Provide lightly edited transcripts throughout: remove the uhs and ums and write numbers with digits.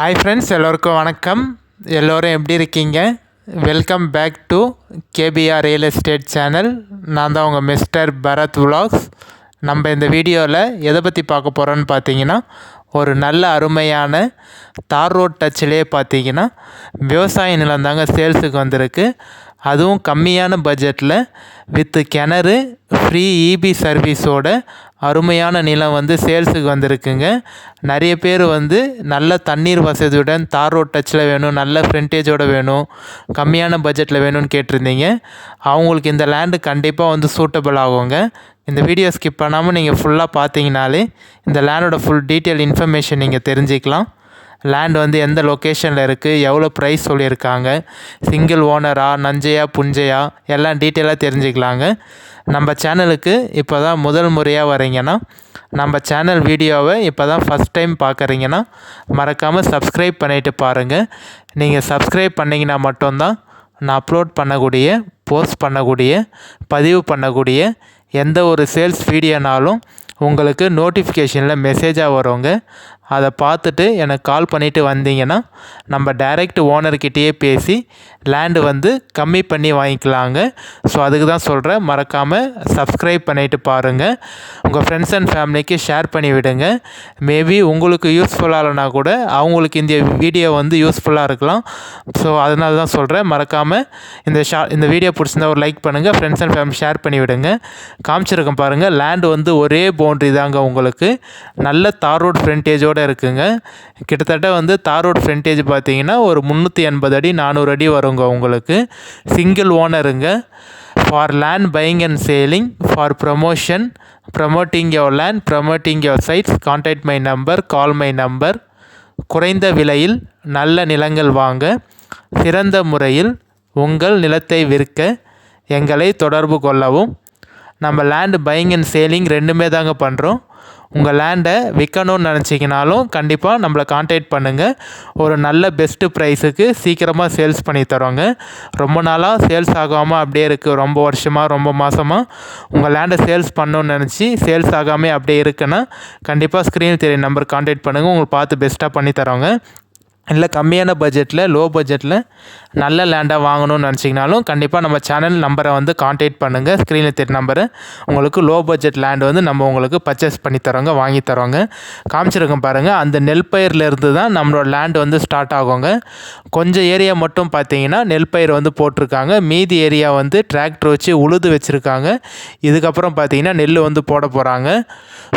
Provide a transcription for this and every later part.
Hi friends, எல்லோருக்கும் வணக்கம். எல்லோரும் எப்படி இருக்கீங்க? Welcome back to KPR real estate channel. நான் தான் உங்கள் மிஸ்டர் பரத் விலாக்ஸ். நம்ம இந்த வீடியோவில் எதை பற்றி பார்க்க போகிறோன்னு பார்த்தீங்கன்னா, ஒரு நல்ல அருமையான தார் ரோட் டச்சிலே பார்த்தீங்கன்னா விவசாய நிலம் தாங்க சேல்ஸுக்கு வந்திருக்கு. அதுவும் கம்மியான பட்ஜெட்டில் வித்து கிணறு ஃப்ரீ இபி சர்வீஸோட அருமையான நிலம் வந்து சேல்ஸுக்கு வந்திருக்குங்க. நிறைய பேர் வந்து நல்ல தண்ணீர் வசதியுடன் தார் ரோட் டச்சில் வேணும், நல்ல ஃப்ரண்டேஜோடு வேணும், கம்மியான பட்ஜெட்டில் வேணும்னு கேட்டிருந்தீங்க. அவங்களுக்கு இந்த லேண்டு கண்டிப்பாக வந்து சூட்டபிள் ஆகுங்க. இந்த வீடியோ ஸ்கிப் பண்ணாமல் நீங்கள் ஃபுல்லாக பார்த்தீங்கனாலே இந்த லேண்டோட ஃபுல் டீட்டெயில் இன்ஃபர்மேஷன் நீங்கள் தெரிஞ்சுக்கலாம். லேண்ட் வந்து எந்த லொக்கேஷனில் இருக்குது, எவ்வளோ ப்ரைஸ் சொல்லியிருக்காங்க, சிங்கிள் ஓனரா, நஞ்சையா, புஞ்சையா, எல்லாம் டீட்டெயிலாக தெரிஞ்சுக்கலாங்க. நம்ம சேனலுக்கு இப்போ தான் முதல் முறையாக வரீங்கன்னா, நம்ம சேனல் வீடியோவை இப்போ தான் ஃபஸ்ட் டைம் பார்க்குறீங்கன்னா மறக்காமல் சப்ஸ்கிரைப் பண்ணிவிட்டு பாருங்கள். நீங்கள் சப்ஸ்கிரைப் பண்ணிங்கன்னா மட்டும்தான் நான் அப்லோட் பண்ணக்கூடிய, போஸ்ட் பண்ணக்கூடிய, பதிவு பண்ணக்கூடிய எந்த ஒரு சேல்ஸ் வீடியோனாலும் உங்களுக்கு நோட்டிஃபிகேஷனில் மெசேஜாக வருங்க. அதை பார்த்துட்டு எனக்கு கால் பண்ணிவிட்டு வந்தீங்கன்னா நம்ம டைரெக்ட் ஓனர்கிட்டயே பேசி லேண்டு வந்து கம்மி பண்ணி வாங்கிக்கலாங்க. ஸோ அதுக்கு தான் சொல்கிறேன், மறக்காமல் சப்ஸ்கிரைப் பண்ணிவிட்டு பாருங்கள். உங்கள் ஃப்ரெண்ட்ஸ் அண்ட் ஃபேமிலிக்கு ஷேர் பண்ணி விடுங்க. மேபி உங்களுக்கு யூஸ்ஃபுல்லாக இல்லைனா கூட அவங்களுக்கு இந்த வீடியோ வந்து யூஸ்ஃபுல்லாக இருக்கலாம். ஸோ அதனால தான் சொல்கிறேன், மறக்காமல் இந்த வீடியோ பிடிச்சிருந்தா ஒரு லைக் பண்ணுங்கள், ஃப்ரெண்ட்ஸ் அண்ட் ஃபேமிலி ஷேர் பண்ணி விடுங்க. காமிச்சிருக்கேன் பாருங்கள், லேண்டு வந்து ஒரே பவுண்ட்ரி தாங்க உங்களுக்கு. நல்ல தார் ரோட் ஃப்ரண்டேஜோடு இருக்குங்க. கிட்டத்தட்ட வந்து தார் ரோட் ஃப்ரண்டேஜ் பார்த்தீங்கன்னா ஒரு 380 அடி 400 அடி வருங்க உங்களுக்கு. சிங்கிள் ஓனருங்க. For land buying and selling, for promotion, promoting your land, promoting your sites, contact my number, call my number. குறைந்த விலையில் நல்ல நிலங்கள் வாங்க, சிறந்த முறையில் உங்கள் நிலத்தை விற்க எங்களை தொடர்பு கொள்ளவும். நம்ம லேண்டு பையிங் அண்ட் சேலிங் ரெண்டுமே தாங்க பண்ணுறோம். உங்கள் லேண்டை விற்கணும்னு நினச்சிங்கனாலும் கண்டிப்பாக நம்மளை கான்டாக்ட் பண்ணுங்கள். ஒரு நல்ல பெஸ்ட்டு ப்ரைஸுக்கு சீக்கிரமாக சேல்ஸ் பண்ணி தரோங்க. ரொம்ப நாளாக சேல்ஸ் ஆகாமல் அப்படியே இருக்குது, ரொம்ப வருஷமாக, ரொம்ப மாதமாக உங்கள் லேண்டை சேல்ஸ் பண்ணணுன்னு நினச்சி சேல்ஸ் ஆகாமல் அப்படியே இருக்குன்னா கண்டிப்பாக ஸ்க்ரீன் தெரிய நம்பர் கான்டாக்ட் பண்ணுங்கள். உங்களுக்கு பார்த்து பெஸ்ட்டாக பண்ணி தரோங்க. இல்லை கம்மியான பட்ஜெட்டில், லோ பட்ஜெட்டில் நல்ல லேண்டாக வாங்கணும்னு நினச்சிங்கனாலும் கண்டிப்பாக நம்ம சேனல் நம்பரை வந்து கான்டாக்ட் பண்ணுங்கள். ஸ்க்ரீனில் தெரிய நம்பரு. உங்களுக்கு லோ பட்ஜெட் லேண்டு வந்து நம்ம உங்களுக்கு பர்ச்சேஸ் பண்ணி தரோங்க, வாங்கி தரோங்க. காமிச்சிருக்கோம் பாருங்கள், அந்த நெல் பயிர்லேருந்து தான் நம்மளோட லேண்டு வந்து ஸ்டார்ட் ஆகுங்க. கொஞ்சம் ஏரியா மட்டும் பார்த்தீங்கன்னா நெல் பயிர் வந்து போட்டிருக்காங்க, மீதி ஏரியா வந்து டிராக்டர் வச்சு உழுது வச்சுருக்காங்க. இதுக்கப்புறம் பார்த்தீங்கன்னா நெல் வந்து போட போகிறாங்க.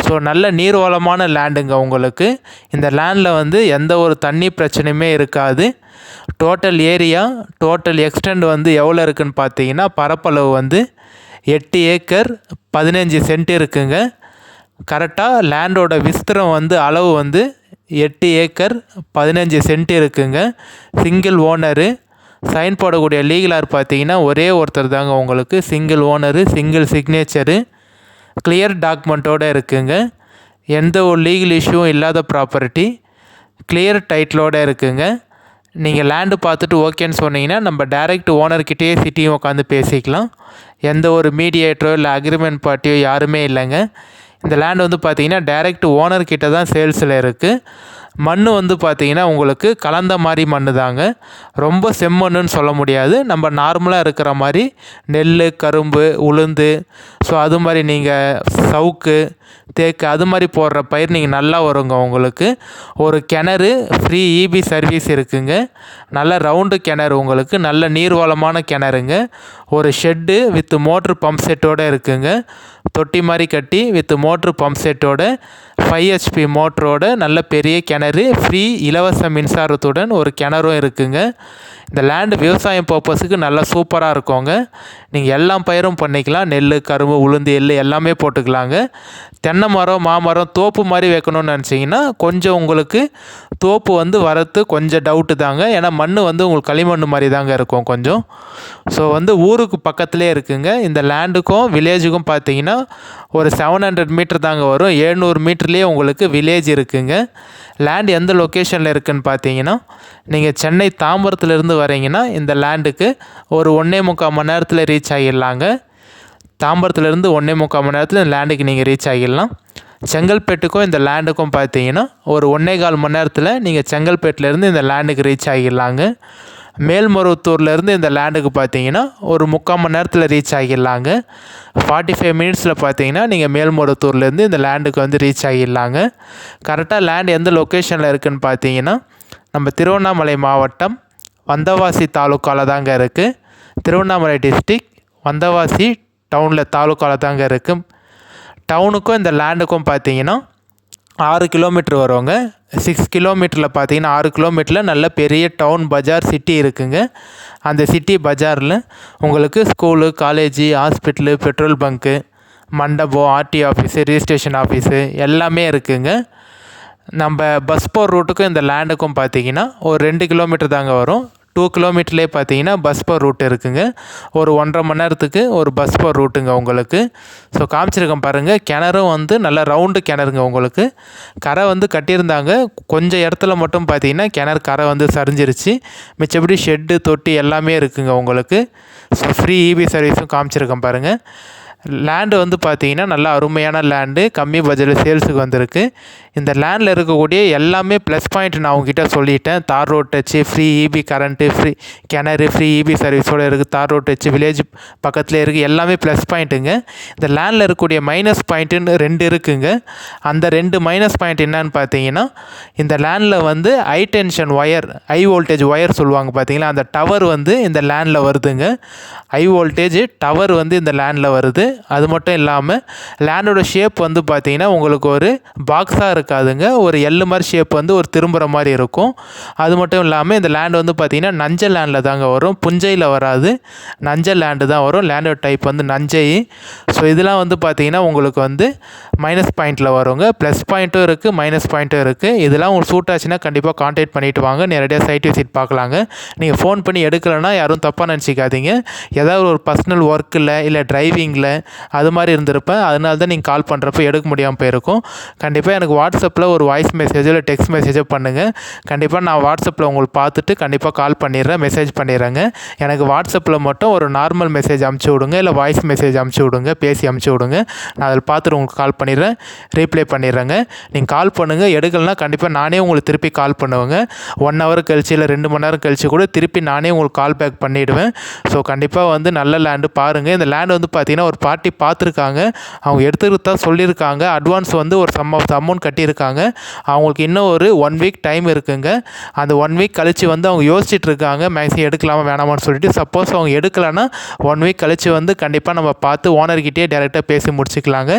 ஸோ நல்ல நீர்வளமான லேண்டுங்க உங்களுக்கு. இந்த லேண்டில் வந்து எந்த ஒரு தண்ணி பிரச்சனையுமே இருக்காது. டோட்டல் ஏரியா, டோட்டல் எக்ஸ்டெண்ட் வந்து எவ்வளோ இருக்குதுன்னு பார்த்தீங்கன்னா பரப்பளவு வந்து 8 ஏக்கர் 15 சென்ட் இருக்குங்க. கரெக்டாக லேண்டோட விஸ்திரம் வந்து அளவு வந்து 8 ஏக்கர் 15 சென்ட் இருக்குங்க. Single owner. சைன் போடக்கூடிய லீகலார் பார்த்தீங்கன்னா ஒரே ஒருத்தர் தாங்க உங்களுக்கு. Single owner, single signature, clear டாக்குமெண்ட்டோடு இருக்குங்க. எந்த ஒரு லீகல் இஷ்யூவும் இல்லாத ப்ராப்பர்ட்டி, கிளியர் டைட்டிலோடு இருக்குங்க. நீங்கள் லேண்டு பார்த்துட்டு ஓகேன்னு சொன்னீங்கன்னா நம்ம டைரெக்ட் ஓனர்கிட்டயே சிட்டியும் உட்காந்து பேசிக்கலாம். எந்த ஒரு மீடியேட்டரோ இல்லை அக்ரிமெண்ட் பார்ட்டியோ யாருமே இல்லைங்க. இந்த லேண்டு வந்து பார்த்தீங்கன்னா டைரெக்ட் ஓனர்கிட்ட தான் சேல்ஸில் இருக்குது. மண் வந்து பார்த்திங்கன்னா உங்களுக்கு கலந்த மாதிரி மண் தாங்க. ரொம்ப செம்மண்ணுன்னு சொல்ல முடியாது. நம்ம நார்மலாக இருக்கிற மாதிரி நெல், கரும்பு, உளுந்து, ஸோ அது மாதிரி நீங்கள் சவுக்கு, தேக்கு அது மாதிரி போடுற பயிர் நீங்கள் நல்லா வருங்க உங்களுக்கு. ஒரு கிணறு ஃப்ரீ இபி சர்வீஸ் இருக்குங்க. நல்ல ரவுண்டு கிணறு உங்களுக்கு, நல்ல நீர்வளமான கிணறுங்க. ஒரு ஷெட்டு வித் மோட்ரு பம்ப் செட்டோடு இருக்குங்க. தொட்டி மாதிரி கட்டி வித் மோட்ரு பம்ப் செட்டோட 5 HP மோட்டரோட நல்ல பெரிய கிணறு, ஃப்ரீ இலவச மின்சாரத்துடன் ஒரு கிணறும் இருக்குங்க. இந்த லேண்டு விவசாயம் பர்பஸுக்கு நல்லா சூப்பராக இருக்குங்க. நீங்கள் எல்லா பயிரும் பண்ணிக்கலாம். நெல், கரும்பு, உளுந்து, எள் எல்லாமே போட்டுக்கலாங்க. தென்னை மரம், மாமரம், தோப்பு மாதிரி வைக்கணும்னு நினச்சிங்கன்னா கொஞ்சம் உங்களுக்கு தோப்பு வந்து வரது கொஞ்சம் டவுட்டு தாங்க. ஏன்னா மண் வந்து உங்களுக்கு களிமண் மாதிரி தாங்க இருக்கும் கொஞ்சம். ஸோ வந்து ஊருக்கு பக்கத்துலேயே இருக்குங்க. இந்த லேண்டுக்கும் வில்லேஜுக்கும் பார்த்தீங்கன்னா ஒரு 700 மீட்டர் தாங்க வரும். 700 மீட்டர்லேயே உங்களுக்கு வில்லேஜ் இருக்குங்க. லேண்ட் எந்த லொக்கேஷனில் இருக்குதுன்னு பார்த்தீங்கன்னா, நீங்கள் சென்னை தாம்பரத்துலேருந்து வரீங்கன்னா இந்த லேண்டுக்கு ஒரு 1.25 மணி நேரத்தில் ரீச் ஆகிடலாங்க. தாம்பரத்துலேருந்து 1.25 மணி நேரத்தில் லேண்டுக்கு நீங்கள் ரீச் ஆகிடலாம். செங்கல்பேட்டுக்கும் இந்த லேண்டுக்கும் பார்த்தீங்கன்னா ஒரு 1.25 மணி நேரத்தில் நீங்கள் செங்கல்பேட்டிலேருந்து இந்த லேண்டுக்கு ரீச் ஆகிடலாங்க. மேல்மருவத்தூர்லேருந்து இந்த லேண்டுக்கு பார்த்தீங்கன்னா ஒரு 3/4 மணி நேரத்தில் ரீச் ஆகிடலாங்க. 45 மினிட்ஸில் பார்த்தீங்கன்னா நீங்கள் மேல்மருவத்தூர்லேருந்து இந்த லேண்டுக்கு வந்து ரீச் ஆகிடலாங்க. கரெக்டாக லேண்ட் எந்த லொக்கேஷனில் இருக்குதுன்னு பார்த்தீங்கன்னா நம்ம திருவண்ணாமலை மாவட்டம் வந்தவாசி தாலுக்காவில் தாங்க இருக்குது. திருவண்ணாமலை டிஸ்ட்ரிக் வந்தவாசி டவுனில் தாலுக்காவில் தாங்க இருக்குது. டவுனுக்கும் இந்த லேண்டுக்கும் பார்த்தீங்கன்னா 6 கிலோமீட்டர் வருவாங்க. 6 கிலோமீட்டரில் பார்த்தீங்கன்னா 6 கிலோமீட்டரில் நல்ல பெரிய டவுன் பஜார் சிட்டி இருக்குங்க. அந்த சிட்டி பஜாரில் உங்களுக்கு school, college, hospital, petrol bunk, மண்டபம், ஆர்டி ஆஃபீஸு, ரிஜிஸ்ட்ரேஷன் ஆஃபீஸு எல்லாமே இருக்குங்க. நம்ம பஸ் போகிற ரூட்டுக்கும் இந்த லேண்டுக்கும் பார்த்தீங்கன்னா ஒரு 2 கிலோமீட்டர் தாங்க வரும். 2 கிலோமீட்டர்லேயே பார்த்தீங்கன்னா பஸ் போகிற ரூட் இருக்குங்க. ஒரு 1.5 மணி நேரத்துக்கு ஒரு பஸ் போகிற ரூட்டுங்க உங்களுக்கு. ஸோ காமிச்சிருக்கேன் பாருங்கள். கிணறும் வந்து நல்லா ரவுண்டு கிணறுங்க உங்களுக்கு. கரை வந்து கட்டியிருந்தாங்க. கொஞ்சம் இடத்துல மட்டும் பார்த்தீங்கன்னா கிணறு கரை வந்து சரிஞ்சிருச்சு. மிச்சபடி ஷெட்டு, தொட்டி எல்லாமே இருக்குங்க உங்களுக்கு. ஸோ ஃப்ரீ இபி சர்வீஸும் காமிச்சிருக்கேன் பாருங்கள். லேண்டு வந்து பார்த்தீங்கன்னா நல்லா அருமையான லேண்டு, கம்மி பட்ஜெட்டில் சேல்ஸுக்கு வந்திருக்கு. இந்த லேண்டில் இருக்கக்கூடிய எல்லாமே ப்ளஸ் பாயிண்ட் நான் உங்ககிட்ட சொல்லிட்டேன். Tar road touch, free EB current, free கிணறு, ஃப்ரீ இபி சர்வீஸோடு இருக்குது. தார் ரோட் டச்சு, வில்லேஜ் பக்கத்தில் இருக்குது. எல்லாமே ப்ளஸ் பாயிண்ட்டுங்க. இந்த லேண்டில் இருக்கக்கூடிய மைனஸ் பாயிண்ட்டுன்னு 2 இருக்குங்க. அந்த 2 மைனஸ் பாயிண்ட் என்னன்னு பார்த்தீங்கன்னா இந்த லேண்டில் வந்து high tension wire, high voltage wire சொல்லுவாங்க பார்த்தீங்களா, அந்த டவர் வந்து இந்த லேண்டில் வருதுங்க. ஹை வோல்டேஜ் டவர் வந்து இந்த லேண்டில் வருது. அது மட்டும் இல்லாமல் லேண்டோட ஷேப் வந்து பார்த்தீங்கன்னா உங்களுக்கு ஒரு பாக்ஸாக இருக்காதுங்க. ஒரு எள்ளு மாதிரி ஷேப் வந்து ஒரு திரும்புகிற மாதிரி இருக்கும். அது மட்டும் இல்லாமல் இந்த லேண்ட் வந்து பார்த்தீங்கன்னா நஞ்சை லேண்டில் தாங்க வரும், புஞ்சையில் வராது. நஞ்சை லேண்டு தான் வரும். லேண்டோட டைப் வந்து நஞ்சை. ஸோ இதெல்லாம் வந்து பார்த்தீங்கன்னா உங்களுக்கு வந்து மைனஸ் பாயிண்ட்டில் வருங்க. ப்ளஸ் பாயிண்ட்டும் இருக்குது, மைனஸ் பாயிண்ட்டும் இருக்குது. இதெல்லாம் உங்களுக்கு சூட் ஆச்சுன்னா கண்டிப்பாக கான்டாக்ட் பண்ணிவிட்டு வாங்க. நேரடியாக சைட் விசிட் பார்க்கலாங்க. நீங்கள் ஃபோன் பண்ணி எடுக்கலைன்னா யாரும் தப்பாக நினச்சிக்காதீங்க. ஏதாவது ஒரு பர்சனல் ஒர்க்கில் இல்லை டிரைவிங்கில் அது மாதிரி இருந்திருப்பேன். அதனால தான் நீங்கள் கால் பண்ணுறப்ப எடுக்க முடியாமல் போயிருக்கும். கண்டிப்பாக எனக்கு வாட்ஸ்அப்பில் ஒரு வாய்ஸ் மெசேஜோ இல்லை டெக்ஸ்ட் மெசேஜோ பண்ணுங்கள். கண்டிப்பாக நான் வாட்ஸ்அப்பில் உங்களுக்கு பார்த்துட்டு கண்டிப்பாக கால் பண்ணிடுறேன், மெசேஜ் பண்ணிடுறேங்க. எனக்கு வாட்ஸ்அப்பில் மட்டும் ஒரு நார்மல் மெசேஜ் அமுச்சு விடுங்க, இல்லை வாய்ஸ் மெசேஜ் அமுச்சு விடுங்க, பேசி அமுச்சு விடுங்க. நான் அதில் பார்த்துட்டு உங்களுக்கு கால் பண்ணிடுறேன், ரீப்ளை பண்ணிடுறேங்க. நீங்கள் கால் பண்ணுங்கள். எடுக்கலைன்னா கண்டிப்பாக நானே உங்களுக்கு திருப்பி கால் பண்ணுவேங்க. 1 ஹவர் கழிச்சு இல்லை 2 மணி நேரம் கழிச்சு கூட திருப்பி நானே உங்களுக்கு கால் பேக் பண்ணிவிடுவேன். ஸோ கண்டிப்பாக வந்து நல்ல லேண்டு பாருங்கள். இந்த லேண்டு வந்து பார்த்தீங்கன்னா ஒரு பார்ட்டி பார்த்துருக்காங்க. அவங்க எடுத்துக்கிட்டு தான் சொல்லியிருக்காங்க. அட்வான்ஸ் வந்து ஒரு அமௌண்ட் கட்டியிருக்காங்க. அவங்களுக்கு இன்னும் ஒரு 1 வீக் டைம் இருக்குங்க. அந்த 1 வீக் கழித்து வந்து அவங்க யோசிச்சுட்டு இருக்காங்க மேக்ஸிமம் எடுக்கலாமா வேணாமான்னு சொல்லிட்டு. சப்போஸ் அவங்க எடுக்கலைன்னா 1 வீக் கழித்து வந்து கண்டிப்பாக நம்ம பார்த்து ஓனர்கிட்டே டேரெக்டாக பேசி முடிச்சுக்கலாங்க.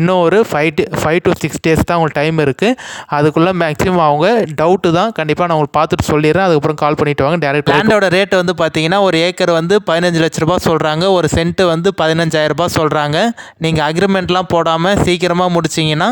இன்னும் ஒரு 5 to 6 டேஸ் தான் உங்களுக்கு டைம் இருக்குது. அதுக்குள்ளே மேக்ஸிமம் அவங்க டவுட்டு தான். கண்டிப்பாக நான் உங்களுக்கு பார்த்துட்டு சொல்லிடுறேன். அதுக்கப்புறம் கால் பண்ணிவிட்டு வாங்க. டேரெக்ட் லேண்டோட ரேட் வந்து பார்த்தீங்கன்னா ஒரு ஏக்கர் வந்து 15 லட்ச ரூபா சொல்கிறாங்க. ஒரு சென்ட்டு வந்து 15,000 ரூபாய் சொல்கிறாங்க. நீங்கள் அக்ரிமெண்ட்லாம் போடாமல் சீக்கிரமாக முடிச்சிங்கன்னா,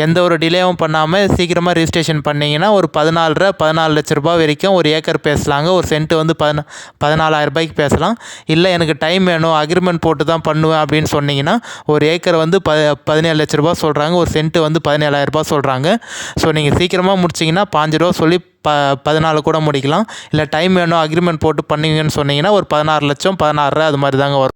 எந்த ஒரு டிலேவும் பண்ணாமல் சீக்கிரமாக ரிஜிஸ்ட்ரேஷன் பண்ணிங்கன்னா ஒரு 14 லட்ச ரூபாய் வரைக்கும் ஒரு ஏக்கர் பேசலாங்க. ஒரு சென்ட்டு வந்து 14,000 ரூபாய்க்கு பேசலாம். இல்லை எனக்கு டைம் வேணும், அக்ரிமெண்ட் போட்டு தான் பண்ணுவேன் அப்படின்னு சொன்னீங்கன்னா ஒரு ஏக்கர் வந்து 17 லட்ச ரூபாய் சொல்கிறாங்க. ஒரு சென்ட்டு வந்து 17,000 ரூபாய் சொல்கிறாங்க. ஸோ நீங்கள் சீக்கிரமாக முடிச்சிங்கன்னா 5 ரூபா சொல்லி 14 கூட முடிக்கலாம். இல்லை டைம் வேணும், அக்ரிமெண்ட் போட்டு பண்ணுவீங்கன்னு சொன்னீங்கன்னா ஒரு 16 லட்சம் 16 அது மாதிரி தாங்க வரும்.